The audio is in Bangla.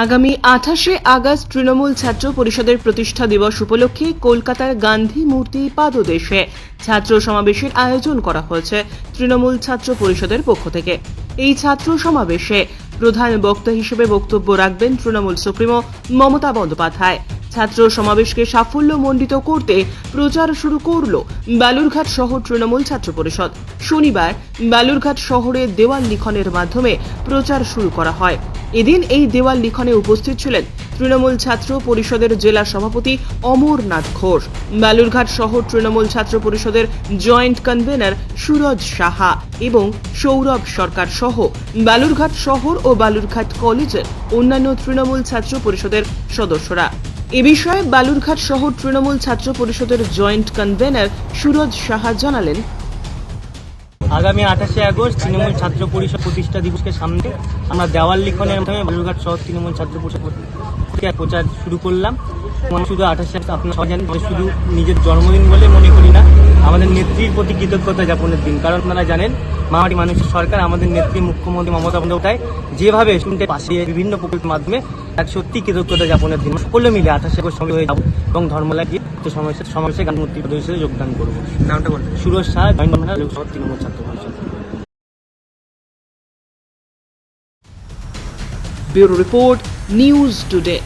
আগামী 28শে আগস্ট তৃণমূল ছাত্র পরিষদের প্রতিষ্ঠা দিবস উপলক্ষে কলকাতার গান্ধী মূর্তি পাদদেশে ছাত্র সমাবেশের আয়োজন করা হয়েছে তৃণমূল ছাত্র পরিষদের পক্ষ থেকে। এই ছাত্র সমাবেশে প্রধান বক্তা হিসেবে বক্তব্য রাখবেন তৃণমূল সুপ্রিমো মমতা বন্দ্যোপাধ্যায়। ছাত্র সমাবেশকে সাফল্যমণ্ডিত করতে প্রচার শুরু করল বালুরঘাট শহর তৃণমূল ছাত্র পরিষদ। শনিবার বালুরঘাট শহরে দেওয়াল লিখনের মাধ্যমে প্রচার শুরু করা হয়। এদিন এই দেওয়াল লিখনে উপস্থিত ছিলেন তৃণমূল ছাত্র পরিষদের জেলা সভাপতি অমরনাথ ঘোষ, বালুরঘাট শহর তৃণমূল ছাত্র পরিষদের জয়েন্ট কনভেনর সুরজ সাহা এবং সৌরভ সরকার সহ বালুরঘাট শহর ও বালুরঘাট কলেজের অন্যান্য তৃণমূল ছাত্র পরিষদের সদস্যরা। এ বিষয়ে বালুরঘাট শহর তৃণমূল ছাত্র পরিষদের জয়েন্ট কনভেনর সুরজ সাহা জানালেন, আগামী 28শে আগস্ট তৃণমূল ছাত্র পরিষদ প্রতিষ্ঠা দিবসকে সামনে আমরা দেওয়াল লিখনের মাধ্যমে বালুরঘাট শহর তৃণমূল ছাত্র পরিষদ প্রচার শুরু করলাম। শুধু 28শে আপনারা সবাই জানেন, শুধু নিজের জন্মদিন বলে মনে করি না, আমাদের নেত্রীর প্রতি কৃতজ্ঞতা জ্ঞাপনের দিন। কারণ আপনারা জানেন, মামাটি মানুষের সরকার আমাদের নেত্রী মুখ্যমন্ত্রী মমতা বন্দ্যোপাধ্যায় যেভাবে স্টুডেন্টের পাশে বিভিন্ন প্রকল্পের মাধ্যমে এক সত্যি কৃতজ্ঞতা জ্ঞাপনের দিন। সকলে মিলে 28শে আগস্ট সঙ্গে হয়ে যাব এবং ধর্মলায় গিয়ে সমাবেশে গান্ধী মূর্তি হিসেবে যোগদান করবো। নামটা বলুন। সুরজ সাহা, জয়েন্ট কনভেনর শহর তৃণমূল ছাত্র পরিষদ। Bureau report, news today.